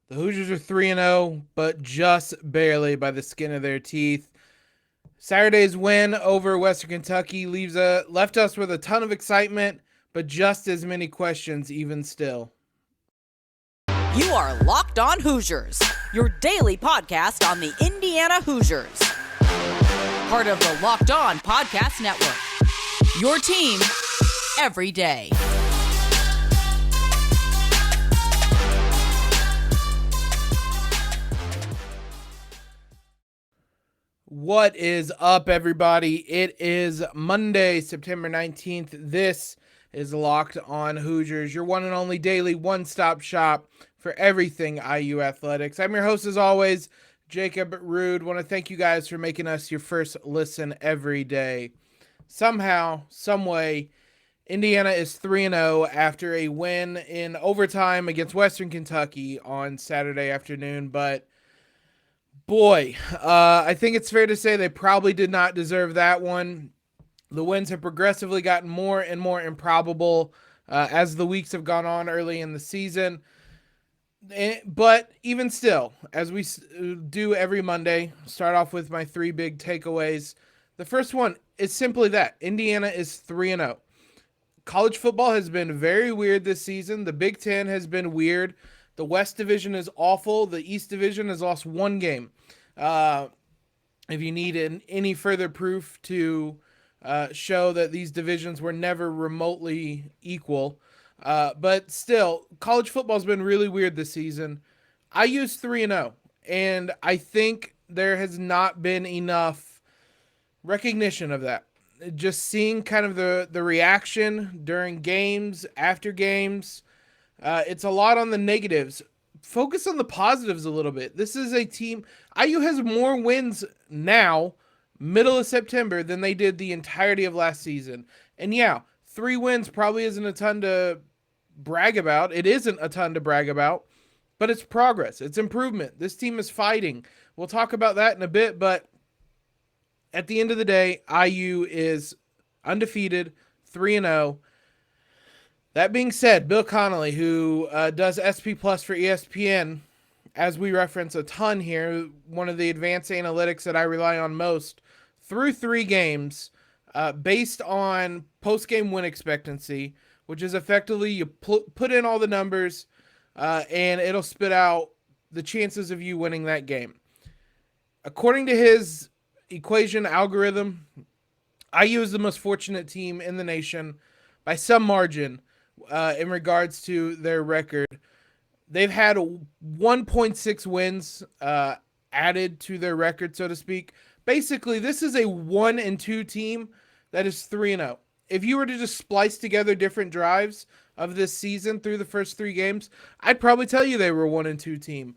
The Hoosiers are 3-0, but just barely by the skin of their teeth. Saturday's win over Western Kentucky left us with a ton of excitement, but just as many questions even still. You are Locked On Hoosiers, your daily podcast on the Indiana Hoosiers. Part of the Locked On Podcast Network, your team every day. What is up, everybody? It is Monday, September 19th. This is Locked On Hoosiers, your one and only daily one-stop shop for everything IU athletics. I'm your host, as always, Jacob Rude. Want to thank you guys for making us your first listen every day. Somehow, someway, Indiana is 3-0 after a win in overtime against Western Kentucky on Saturday afternoon, but boy, I think it's fair to say they probably did not deserve that one. The wins have progressively gotten more and more improbable as the weeks have gone on early in the season. But even still, as we do every Monday, start off with my three big takeaways. The first one is simply that Indiana is 3-0. College football has been very weird this season. The Big Ten has been weird. The West Division is awful. The East Division has lost one game. If you need any further proof to show that these divisions were never remotely equal. But still, college football has been really weird this season. I use 3-0, and I think there has not been enough recognition of that. Just seeing kind of the reaction during games, after games, it's a lot on the negatives. Focus on the positives a little bit. This is a team. IU has more wins now, middle of September, than they did the entirety of last season. And yeah, 3 wins probably isn't a ton to brag about. It isn't a ton to brag about, but it's progress. It's improvement. This team is fighting. We'll talk about that in a bit, but at the end of the day, IU is undefeated, 3-0. That being said, Bill Connolly, who does SP Plus for ESPN, as we reference a ton here, one of the advanced analytics that I rely on most, through 3 games, based on post-game win expectancy, which is effectively you put in all the numbers, and it'll spit out the chances of you winning that game. According to his equation algorithm, IU is the most fortunate team in the nation by some margin in regards to their record. They've had 1.6 wins added to their record, so to speak. Basically, this is a 1-2 team that is 3-0. If you were to just splice together different drives of this season through the first 3 games, I'd probably tell you they were a 1-2 team.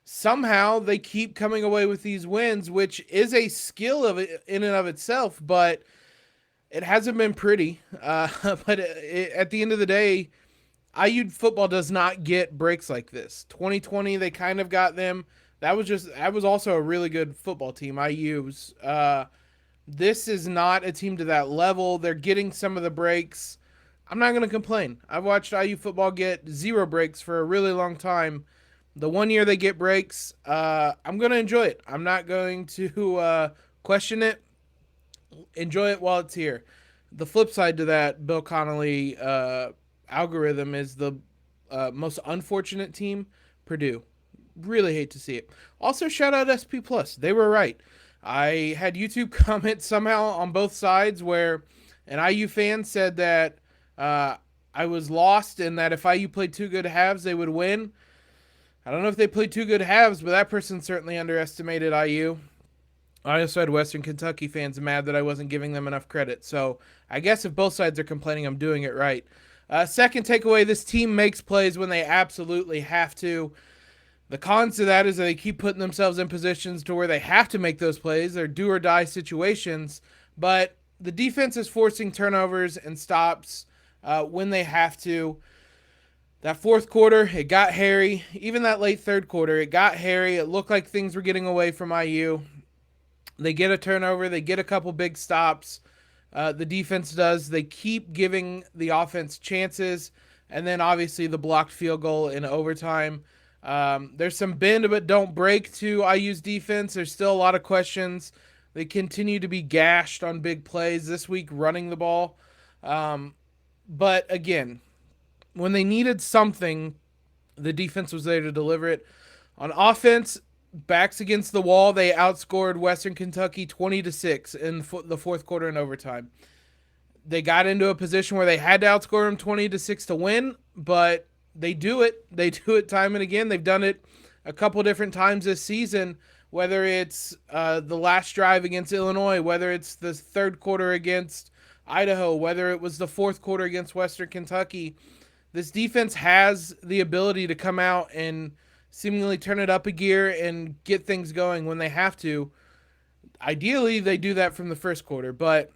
Somehow they keep coming away with these wins, which is a skill of it in and of itself, but it hasn't been pretty. But at the end of the day, IU football does not get breaks like this. 2020, they kind of got them. That was also a really good football team. IU's. This is not a team to that level. They're getting some of the breaks. I'm not going to complain. I've watched IU football get 0 breaks for a really long time. The one year they get breaks, I'm going to enjoy it. I'm not going to question it. Enjoy it while it's here. The flip side to that Bill Connolly algorithm is the most unfortunate team, Purdue. Really hate to see it. Also, shout out SP Plus. They were right. I had YouTube comment somehow on both sides where an IU fan said that I was lost and that if IU played 2 good halves, they would win. I don't know if they played 2 good halves, but that person certainly underestimated IU. I also had Western Kentucky fans mad that I wasn't giving them enough credit. So I guess if both sides are complaining, I'm doing it right. Second takeaway, this team makes plays when they absolutely have to. The cons to that is that they keep putting themselves in positions to where they have to make those plays. They're do or die situations. But the defense is forcing turnovers and stops when they have to. That fourth quarter, it got hairy. Even that late third quarter, it got hairy. It looked like things were getting away from IU. They get a turnover. They get a couple big stops. The defense does. They keep giving the offense chances. And then obviously the blocked field goal in overtime. There's some bend but don't break to IU's defense. There's still a lot of questions. They continue to be gashed on big plays this week running the ball. But again, when they needed something, the defense was there to deliver it. On offense, backs against the wall, they outscored Western Kentucky 20-6 in the fourth quarter and overtime. They got into a position where they had to outscore them 20-6 to win, but they do it. They do it time and again. They've done it a couple different times this season, whether it's the last drive against Illinois, whether it's the third quarter against Idaho, whether it was the fourth quarter against Western Kentucky. This defense has the ability to come out and seemingly turn it up a gear and get things going when they have to. Ideally, they do that from the first quarter, but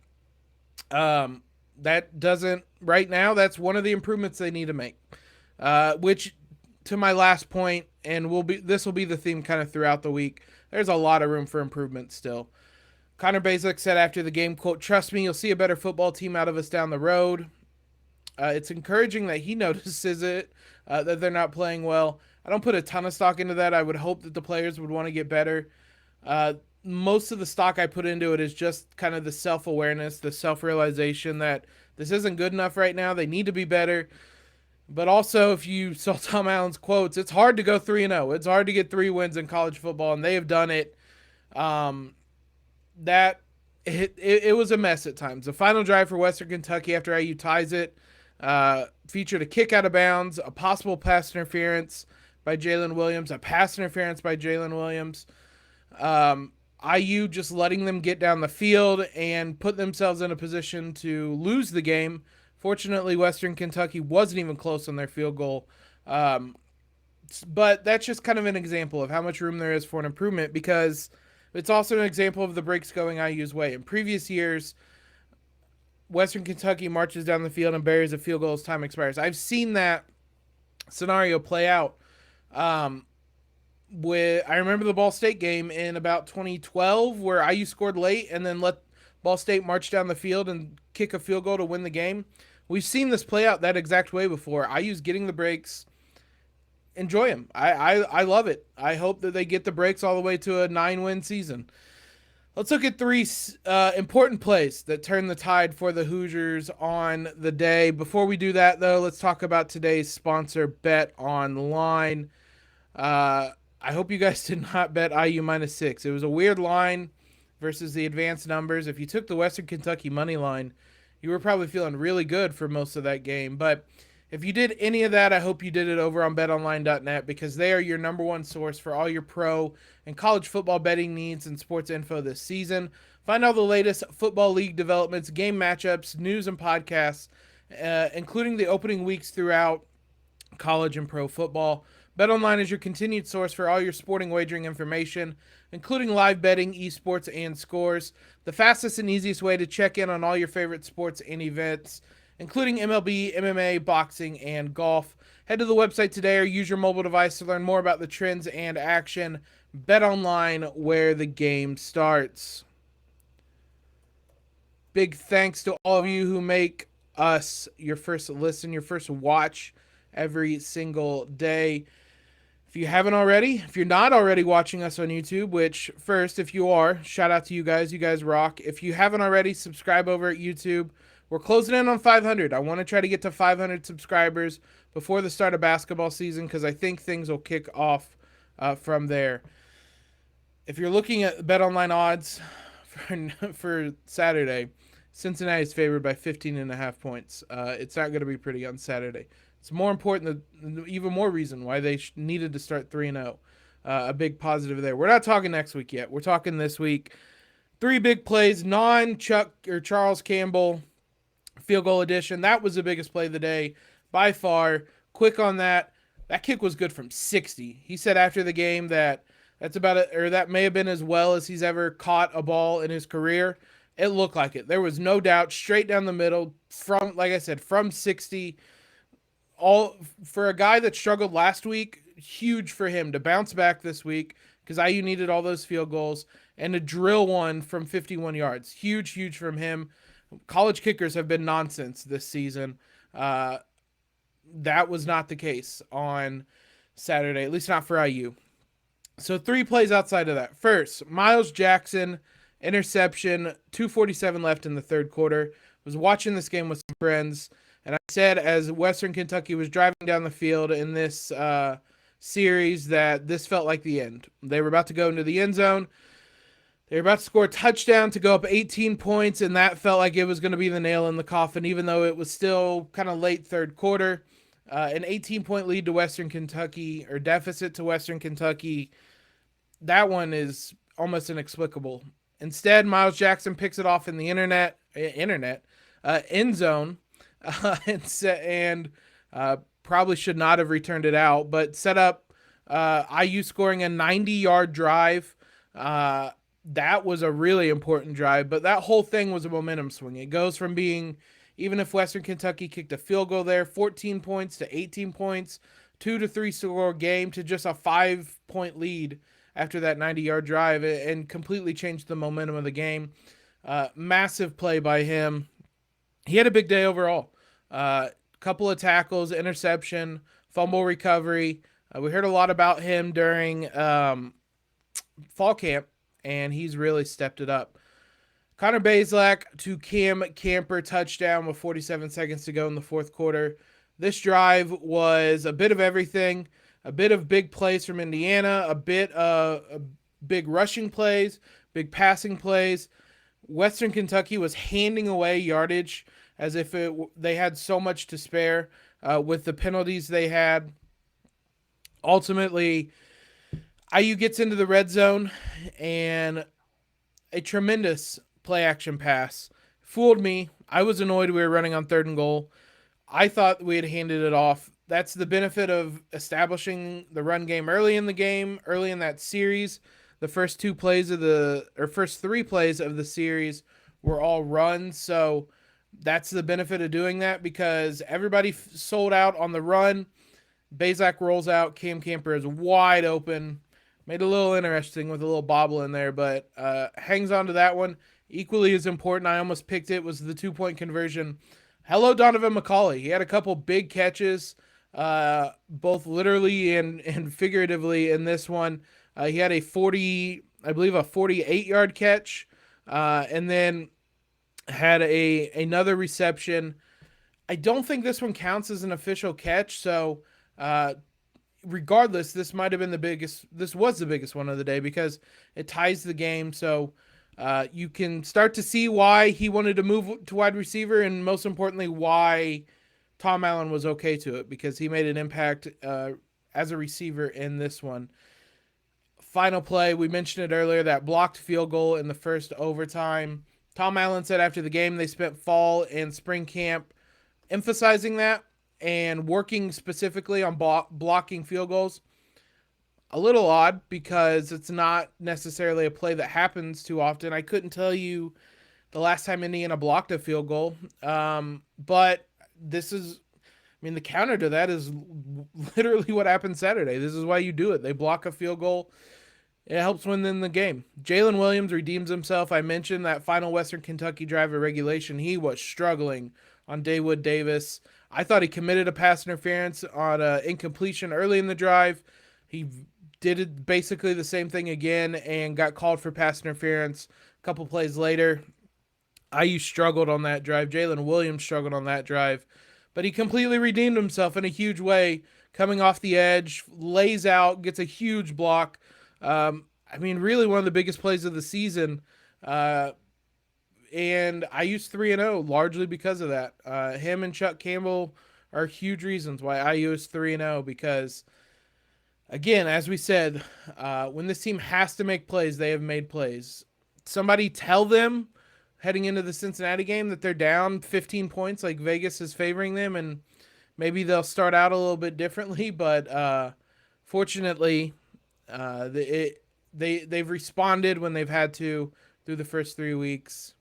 that doesn't right now. That's one of the improvements they need to make. Which, to my last point, and this will be the theme kind of throughout the week. There's a lot of room for improvement still. Connor Bazelak said after the game, quote, "Trust me, you'll see a better football team out of us down the road." It's encouraging that he notices it, that they're not playing well. I don't put a ton of stock into that. I would hope that the players would want to get better. Most of the stock I put into it is just kind of the self-awareness, the self-realization that this isn't good enough right now. They need to be better. But also, if you saw Tom Allen's quotes, it's hard to go 3-0. It's hard to get 3 wins in college football, and they have done it. It was a mess at times. The final drive for Western Kentucky after IU ties it featured a kick out of bounds, a possible pass interference by Jalen Williams, a pass interference by Jalen Williams. IU just letting them get down the field and put themselves in a position to lose the game. Fortunately, Western Kentucky wasn't even close on their field goal. But that's just kind of an example of how much room there is for an improvement, because it's also an example of the breaks going IU's way. In previous years, Western Kentucky marches down the field and buries a field goal as time expires. I've seen that scenario play out. I remember the Ball State game in about 2012 where IU scored late and then let Ball State march down the field and kick a field goal to win the game. We've seen this play out that exact way before. IU's getting the breaks. Enjoy them. I love it. I hope that they get the breaks all the way to a 9-win season. Let's look at 3 important plays that turn the tide for the Hoosiers on the day. Before we do that, though, let's talk about today's sponsor, Bet Online. I hope you guys did not bet IU -6. It was a weird line versus the advanced numbers. If you took the Western Kentucky money line, you were probably feeling really good for most of that game. But if you did any of that, I hope you did it over on betonline.net, because they are your number one source for all your pro and college football betting needs and sports info this season. Find all the latest football league developments, game matchups, news, and podcasts, including the opening weeks throughout college and pro football. BetOnline is your continued source for all your sporting wagering information, including live betting, esports, and scores. The fastest and easiest way to check in on all your favorite sports and events, including MLB, MMA, boxing, and golf. Head to the website today or use your mobile device to learn more about the trends and action. BetOnline, where the game starts. Big thanks to all of you who make us your first listen, your first watch every single day. If you haven't already, if you're not already watching us on YouTube, which first, if you are, shout out to you guys rock. If you haven't already, subscribe over at YouTube. We're closing in on 500. I want to try to get to 500 subscribers before the start of basketball season, because I think things will kick off from there. If you're looking at BetOnline odds for Saturday, Cincinnati is favored by 15.5 points. It's not going to be pretty on Saturday. It's more important, even more reason why they needed to start 3-0. A big positive there. We're not talking next week yet. We're talking this week. 3 big plays, non-Chuck or Charles Campbell field goal edition. That was the biggest play of the day by far. Quick on that. That kick was good from 60. He said after the game that that's about it, or that may have been as well as he's ever caught a ball in his career. It looked like it. There was no doubt. Straight down the middle from, like I said, from 60. All for a guy that struggled last week, huge for him to bounce back this week, because IU needed all those field goals, and to drill one from 51 yards. Huge from him. College kickers have been nonsense this season. That was not the case on Saturday, at least not for IU. So 3 plays outside of that. First, Myles Jackson, interception, 2:47 left in the third quarter. Was watching this game with some friends, and I said as Western Kentucky was driving down the field in this series that this felt like the end. They were about to go into the end zone. They were about to score a touchdown to go up 18 points, and that felt like it was going to be the nail in the coffin, even though it was still kind of late third quarter. An 18-point lead to Western Kentucky, or deficit to Western Kentucky, that one is almost inexplicable. Instead, Myles Jackson picks it off in the end zone, and probably should not have returned it out, but set up IU scoring a 90-yard drive. That was a really important drive, but that whole thing was a momentum swing. It goes from being, even if Western Kentucky kicked a field goal there, 14 points to 18 points, 2-3 score game, to just a 5-point lead after that 90-yard drive, and completely changed the momentum of the game. Massive play by him. He had a big day overall. Couple of tackles, interception, fumble recovery. We heard a lot about him during fall camp, and he's really stepped it up. Connor Bazelak to Cam Camper touchdown with 47 seconds to go in the fourth quarter. This drive was a bit of everything. A bit of big plays from Indiana, a bit of big rushing plays, big passing plays. Western Kentucky was handing away yardage as if they had so much to spare with the penalties they had. Ultimately, IU gets into the red zone, and a tremendous play-action pass fooled me. I was annoyed we were running on 3rd and goal. I thought we had handed it off. That's the benefit of establishing the run game early in that series. The first 3 plays of the series were all runs. So that's the benefit of doing that, because everybody sold out on the run. Bazelak rolls out. Cam Camper is wide open. Made it a little interesting with a little bobble in there, but hangs on to that one. Equally as important, I almost picked it, was the 2-point conversion. Hello, Donovan McCauley. He had a couple big catches, both literally and figuratively in this one. He had a 48-yard catch, and then had another reception. I don't think this one counts as an official catch, so regardless, this was the biggest one of the day, because it ties the game. So you can start to see why he wanted to move to wide receiver, and most importantly, why Tom Allen was okay to it, because he made an impact as a receiver in this one. Final play, we mentioned it earlier, that blocked field goal in the first overtime. Tom Allen said after the game they spent fall and spring camp emphasizing that and working specifically on blocking field goals. A little odd, because it's not necessarily a play that happens too often. I couldn't tell you the last time Indiana blocked a field goal, but the counter to that is literally what happened Saturday. This is why you do it. They block a field goal. It helps win in the game. Jalen Williams redeems himself. I mentioned that final Western Kentucky drive of regulation. He was struggling on Dawood Davis. I thought he committed a pass interference on an incompletion early in the drive. He did basically the same thing again and got called for pass interference a couple plays later. IU struggled on that drive. Jalen Williams struggled on that drive. But he completely redeemed himself in a huge way, coming off the edge, lays out, gets a huge block. Really one of the biggest plays of the season. And IU's 3-0 largely because of that. Him and Chuck Campbell are huge reasons why IU is 3-0, because, again, as we said, when this team has to make plays, they have made plays. Somebody tell them heading into the Cincinnati game that they're down 15 points like Vegas is favoring them, and maybe they'll start out a little bit differently, but fortunately they've responded when they've had to through the first 3 weeks,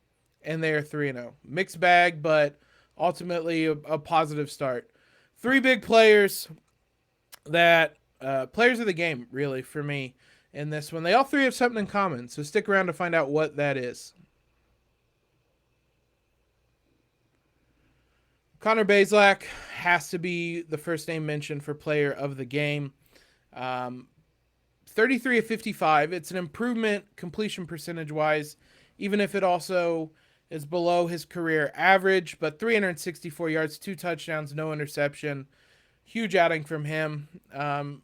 and they are 3-0. Mixed bag, but ultimately a positive start. 3 big players that players of the game, really, for me in this one. They all 3 have something in common, so stick around to find out what that is. Connor Bazelak has to be the first name mentioned for player of the game. Um, 33 of 55. It's an improvement completion percentage wise, even if it also is below his career average. But 364 yards, 2 touchdowns, no interception. Huge outing from him.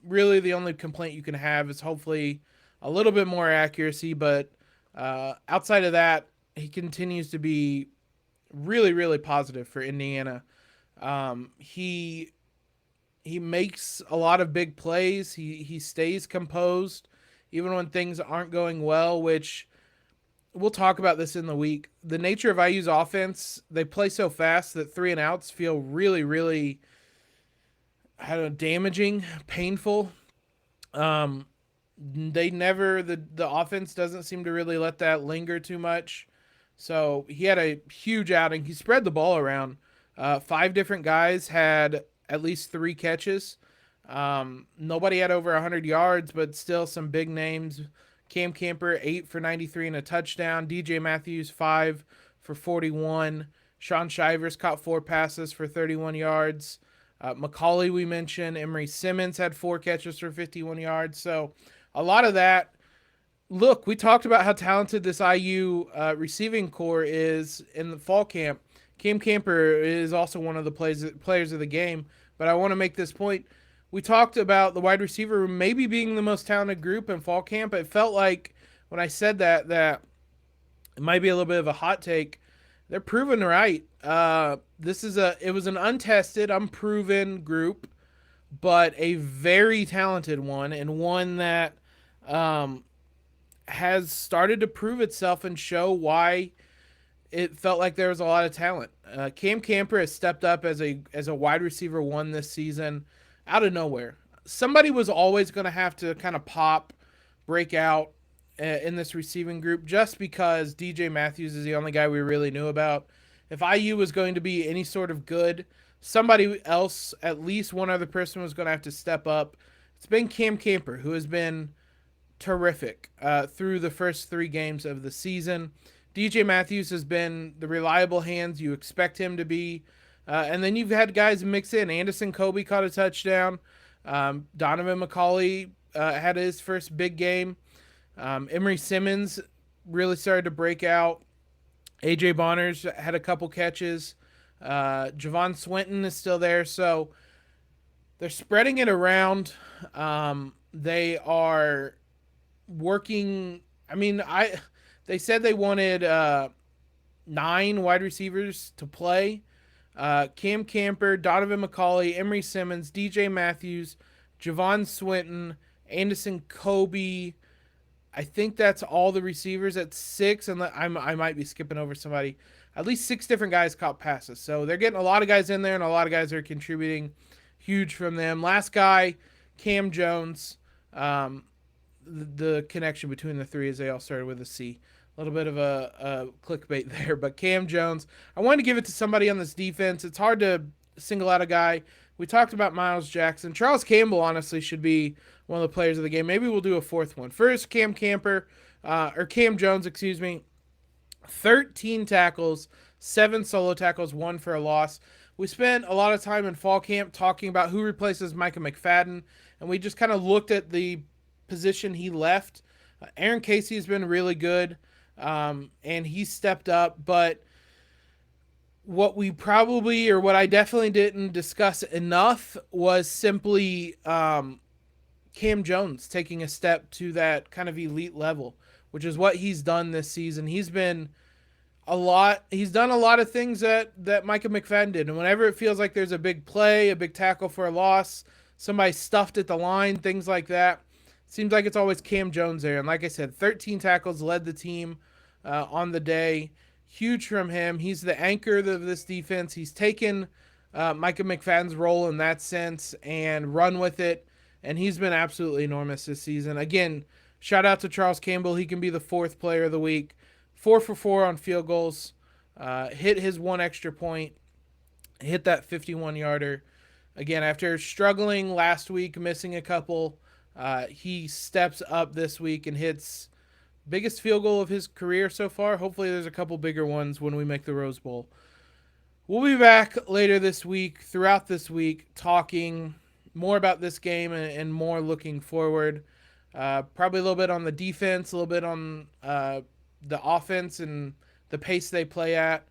Really, the only complaint you can have is hopefully a little bit more accuracy. But outside of that, he continues to be really, really positive for Indiana. He makes a lot of big plays. He stays composed even when things aren't going well, which we'll talk about this in the week. The nature of IU's offense, they play so fast that 3-and-outs feel really, really, I don't know, damaging, painful. They never the offense doesn't seem to really let that linger too much. So he had a huge outing. He spread the ball around. 5 different guys had at least 3 catches. Nobody had over 100 yards, but still some big names. Cam Camper, 8 for 93 and a touchdown. DJ Matthews, 5 for 41. Sean Shivers caught 4 passes for 31 yards. McCauley, we mentioned. Emery Simmons had 4 catches for 51 yards. So a lot of that. Look, we talked about how talented this IU receiving core is in the fall camp. Cam Camper is also one of the players of the game. But I want to make this point. We talked about the wide receiver room maybe being the most talented group in fall camp. It felt like when I said that it might be a little bit of a hot take. They're proven right. It was an untested, unproven group, but a very talented one, and one that has started to prove itself and show why it felt like there was a lot of talent. Cam Camper has stepped up as a wide receiver 1 this season out of nowhere. Somebody was always going to have to kind of break out in this receiving group just because DJ Matthews is the only guy we really knew about. If IU was going to be any sort of good, somebody else, at least one other person, was going to have to step up. It's been Cam Camper, who has been terrific through the first 3 games of the season. DJ Matthews has been the reliable hands you expect him to be. And then you've had guys mix in. Anderson Kobe caught a touchdown. Donovan McCauley had his first big game. Emery Simmons really started to break out. A.J. Bonners had a couple catches. Javon Swinton is still there. So they're spreading it around. They are working. They said they wanted 9 wide receivers to play. Cam Camper, Donovan McCauley, Emery Simmons, DJ Matthews, Javon Swinton, Anderson Kobe. I think that's all the receivers at 6, and I might be skipping over somebody. At least 6 different guys caught passes. So they're getting a lot of guys in there, and a lot of guys are contributing huge from them. Last guy, Cam Jones. The connection between the 3 is they all started with a C. A little bit of a clickbait there, but Cam Jones. I wanted to give it to somebody on this defense. It's hard to single out a guy. We talked about Myles Jackson. Charles Campbell, honestly, should be one of the players of the game. Maybe we'll do a 4th one. First, Cam Jones, 13 tackles, 7 solo tackles, 1 for a loss. We spent a lot of time in fall camp talking about who replaces Micah McFadden, and we just kind of looked at the position he left. Aaron Casey has been really good, and he stepped up, but what I definitely didn't discuss enough was simply Cam Jones taking a step to that kind of elite level, which is what he's done this season. He's done a lot of things that Micah McFadden did, and whenever it feels like there's a big play, a big tackle for a loss, somebody stuffed at the line, things like that, seems like it's always Cam Jones there. And like I said, 13 tackles, led the team on the day. Huge from him. He's the anchor of this defense. He's taken Micah McFadden's role in that sense and run with it, and he's been absolutely enormous this season. Again, shout out to Charles Campbell. He can be the 4th player of the week. 4 for 4 on field goals. Hit his 1 extra point. Hit that 51-yarder. Again, after struggling last week, missing a couple, he steps up this week and hits biggest field goal of his career so far. Hopefully there's a couple bigger ones when we make the Rose Bowl. We'll be back later this week, throughout this week, talking more about this game and more looking forward. Probably a little bit on the defense, a little bit on the offense and the pace they play at.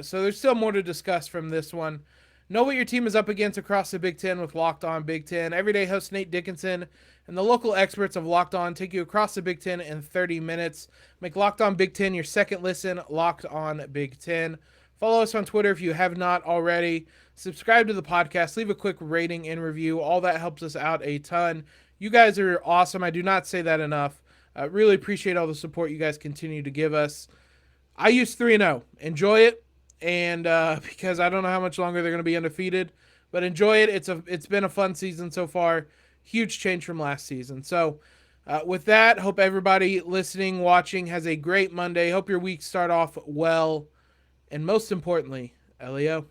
So there's still more to discuss from this one. Know what your team is up against across the Big Ten with Locked On Big Ten. Everyday host Nate Dickinson and the local experts of Locked On take you across the Big Ten in 30 minutes. Make Locked On Big Ten your second listen, Locked On Big Ten. Follow us on Twitter if you have not already. Subscribe to the podcast. Leave a quick rating and review. All that helps us out a ton. You guys are awesome. I do not say that enough. Really appreciate all the support you guys continue to give us. I use 3-0. Enjoy it. And because I don't know how much longer they're going to be undefeated, but enjoy it. It's been a fun season so far. Huge change from last season. So with that, hope everybody listening, watching has a great Monday. Hope your week start off well. And most importantly, Elio.